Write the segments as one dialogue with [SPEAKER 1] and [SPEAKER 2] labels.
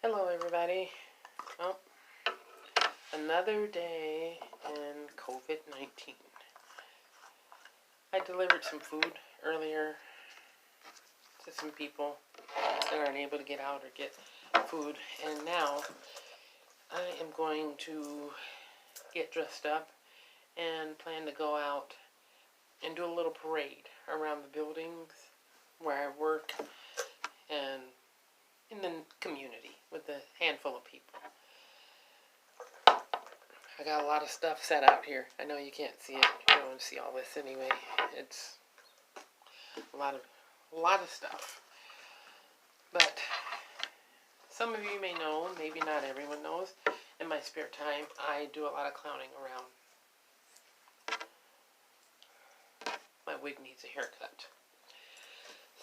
[SPEAKER 1] Hello everybody. Well, another day in COVID-19. I delivered some food earlier to some people that aren't able to get out or get food, and now I am going to get dressed up and plan to go out and do a little parade around the buildings where I work and in the community with a handful of people. I got a lot of stuff set out here. I know you can't see it. You don't want to see all this anyway. It's a lot of stuff. But some of you may know, maybe not everyone knows, in my spare time I do a lot of clowning around. My wig needs a haircut.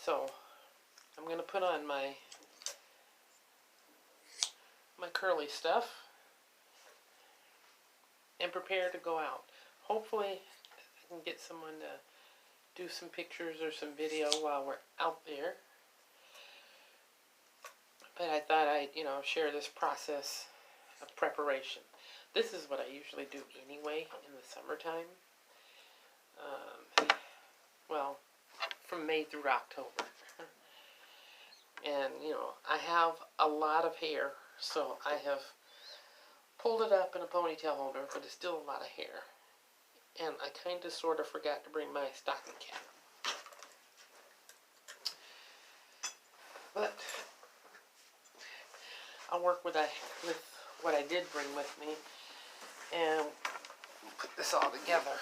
[SPEAKER 1] So I'm going to put on my curly stuff and prepare to go out. Hopefully I can get someone to do some pictures or some video while we're out there. But I thought I'd, share this process of preparation. This is what I usually do anyway in the summertime. Well, from May through October. And, I have a lot of hair, so I have pulled it up in a ponytail holder, but it's still a lot of hair. And I kind of sort of forgot to bring my stocking cap. But I'll work with what I did bring with me and put this all together.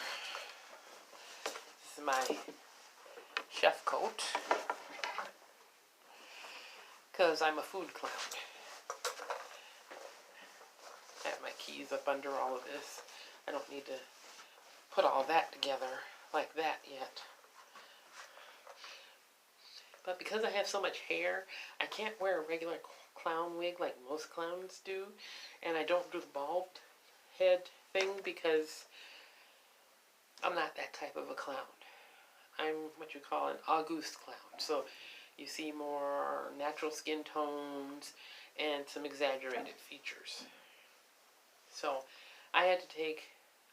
[SPEAKER 1] This is my chef coat, because I'm a food clown. I have my keys up under all of this. I don't need to put all that together like that yet. But because I have so much hair, I can't wear a regular clown wig like most clowns do. And I don't do the bald head thing because I'm not that type of a clown. I'm what you call an Auguste clown. So you see more natural skin tones and some exaggerated features. So I had to take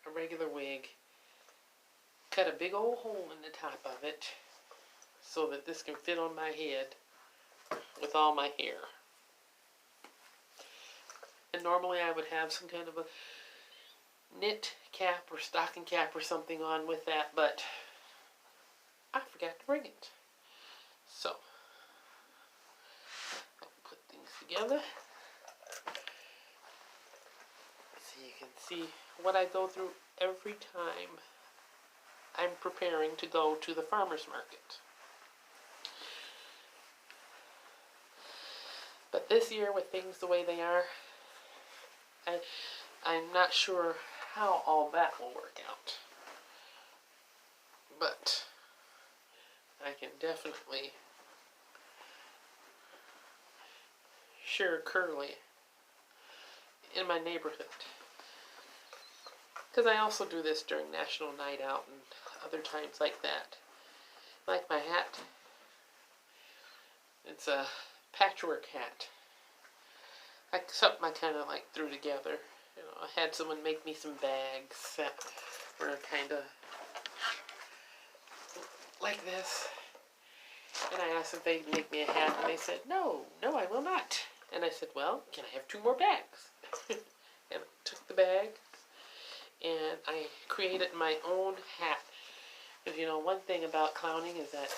[SPEAKER 1] a regular wig, cut a big old hole in the top of it so that this can fit on my head with all my hair. And normally I would have some kind of a knit cap or stocking cap or something on with that, but I forgot to bring it. So I'll put things together so you can see what I go through every time I'm preparing to go to the farmer's market. But this year, with things the way they are, I'm not sure how all that will work out. But I can definitely share curly in my neighborhood. Because I also do this during National Night Out and other times like that. Like my hat. It's a patchwork hat. Something I kind of threw together. I had someone make me some bags that were kind of like this. And I asked if they'd make me a hat, and they said, no, I will not. And I said, well, can I have 2 more bags? And I took the bag, and I created my own hat. Because, one thing about clowning is that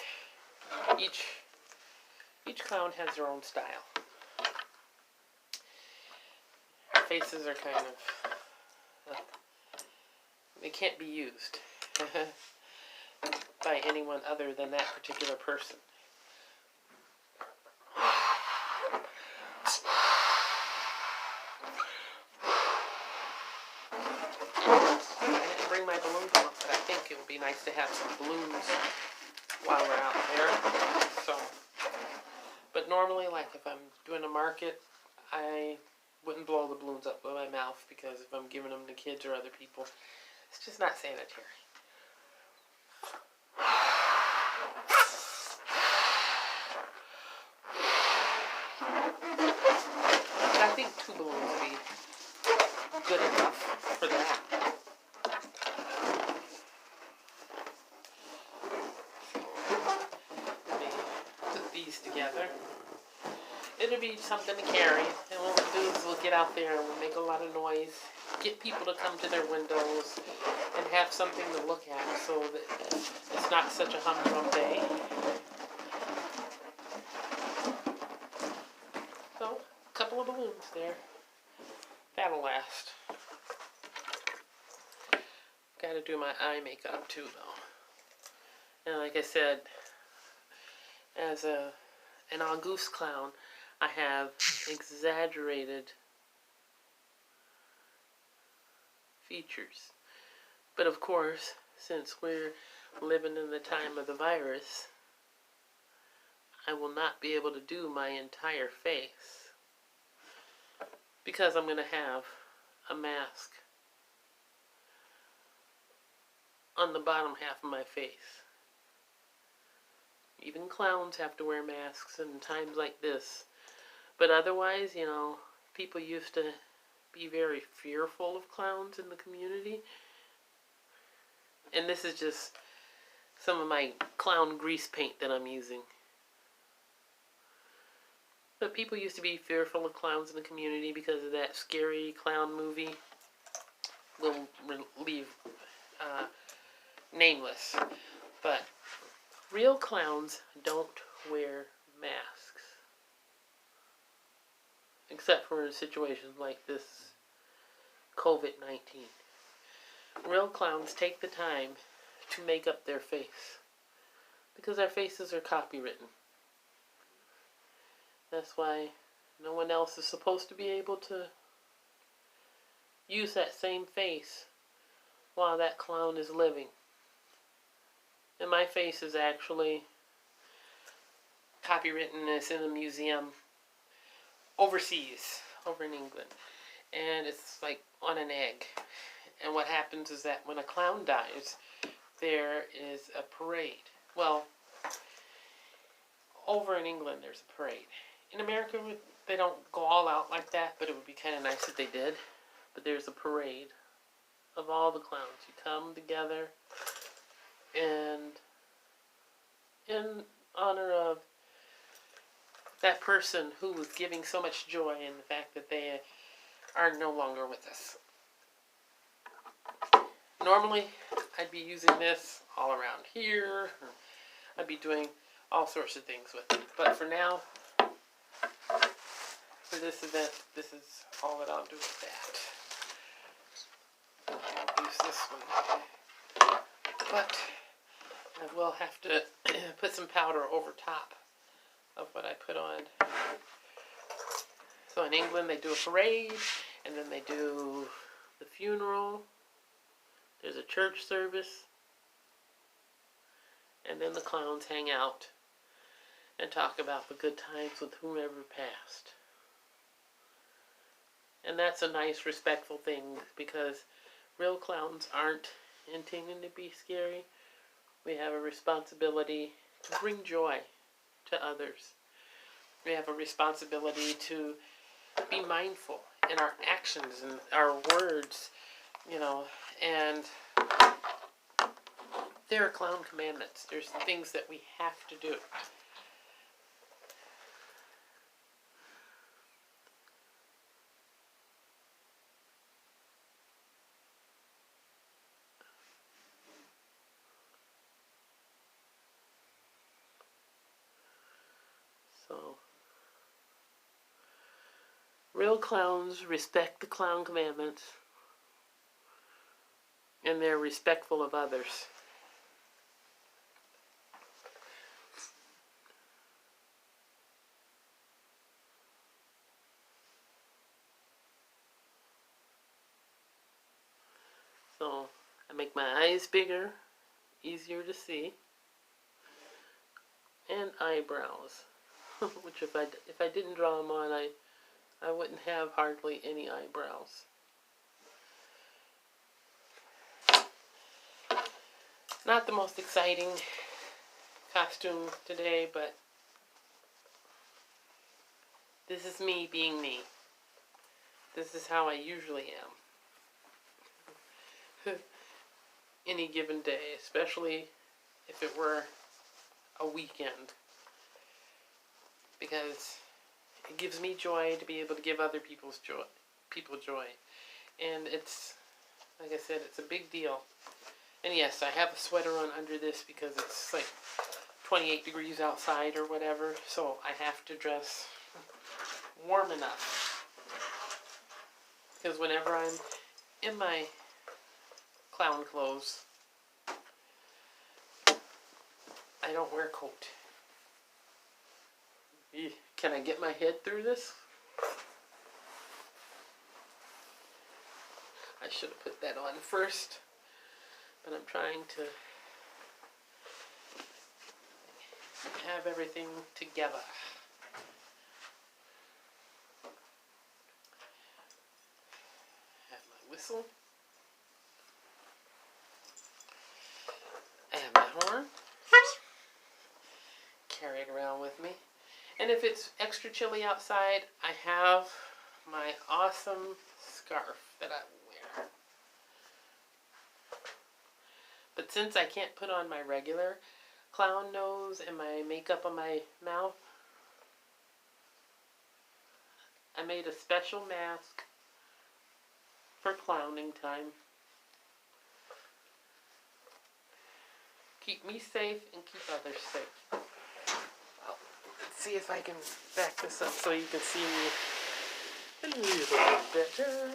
[SPEAKER 1] each clown has their own style. Faces are kind of, they can't be used by anyone other than that particular person. I didn't bring my balloons up, but I think it would be nice to have some balloons while we're out there. So, but normally, if I'm doing a market, I wouldn't blow the balloons up with my mouth, because if I'm giving them to kids or other people, it's just not sanitary. think 2 balloons would be good enough for that. Let me put these together. It'll be something to carry, and what we'll do is we'll get out there and we'll make a lot of noise, get people to come to their windows, and have something to look at so that it's not such a humdrum day. So, a couple of balloons there. That'll last. Gotta do my eye makeup too, though. And like I said, as an August clown, I have exaggerated features. But of course, since we're living in the time of the virus, I will not be able to do my entire face because I'm going to have a mask on the bottom half of my face. Even clowns have to wear masks in times like this. But otherwise, you know, people used to be very fearful of clowns in the community. And this is just some of my clown grease paint that I'm using. But people used to be fearful of clowns in the community because of that scary clown movie. We'll leave nameless. But real clowns don't wear masks. Except for in situations like this COVID-19. Real clowns take the time to make up their face. Because our faces are copywritten. That's why no one else is supposed to be able to use that same face while that clown is living. And my face is actually copywritten. It's in a museum overseas, over in England. And it's like on an egg. And what happens is that when a clown dies, there is a parade. Well, over in England there's a parade. In America, they don't go all out like that, but it would be kind of nice if they did. But there's a parade of all the clowns. You come together, and in honor of that person who was giving so much joy in the fact that they are no longer with us. Normally, I'd be using this all around here. I'd be doing all sorts of things with it. But for now, for this event, this is all that I'll do with that. I'll use this one. But I will have to put some powder over top of what I put on. So in England, they do a parade, and then they do the funeral. There's a church service, and then the clowns hang out and talk about the good times with whomever passed. And that's a nice, respectful thing, because real clowns aren't intending to be scary. We have a responsibility to bring joy to others. We have a responsibility to be mindful in our actions and our words, you know, and there are clown commandments. There's things that we have to do. So, real clowns respect the clown commandments, and they're respectful of others. So, I make my eyes bigger, easier to see, and eyebrows, which if I didn't draw them on, I wouldn't have hardly any eyebrows. Not the most exciting costume today, but this is me being me. This is how I usually am. Any given day, especially if it were a weekend. Because it gives me joy to be able to give other people joy. And it's, like I said, it's a big deal. And yes, I have a sweater on under this because it's like 28 degrees outside or whatever, so I have to dress warm enough. Because whenever I'm in my clown clothes, I don't wear a coat. Can I get my head through this? I should have put that on first, but I'm trying to have everything together. Have my whistle. I have my horn. Carry it around with me. And if it's extra chilly outside, I have my awesome scarf that I wear. But since I can't put on my regular clown nose and my makeup on my mouth, I made a special mask for clowning time. Keep me safe and keep others safe. Well, let's see if I can back this up so you can see me a little bit better.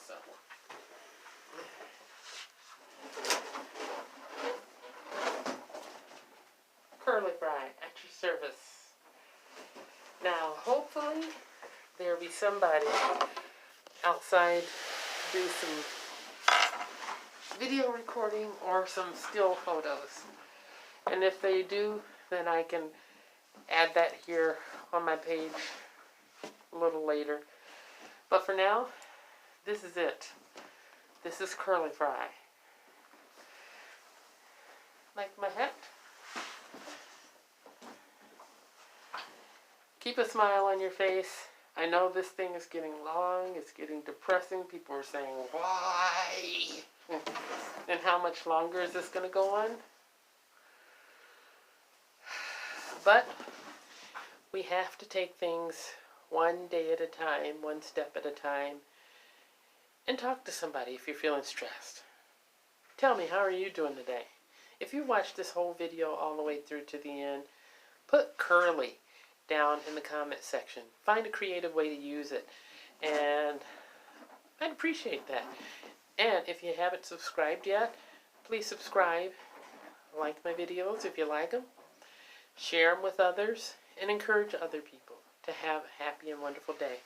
[SPEAKER 1] So, Curly Fry at your service. Now, hopefully, there'll be somebody outside to do some video recording or some still photos. And if they do, then I can add that here on my page a little later. But for now, this is it. This is Curly Fry. Like my hat? Keep a smile on your face. I know this thing is getting long. It's getting depressing. People are saying, why? And how much longer is this going to go on? But we have to take things one day at a time, one step at a time, and talk to somebody if you're feeling stressed. Tell me, how are you doing today? If you watched this whole video all the way through to the end, put Curly down in the comment section. Find a creative way to use it, and I'd appreciate that. And if you haven't subscribed yet, please subscribe. Like my videos if you like them. Share them with others, and encourage other people to have a happy and wonderful day.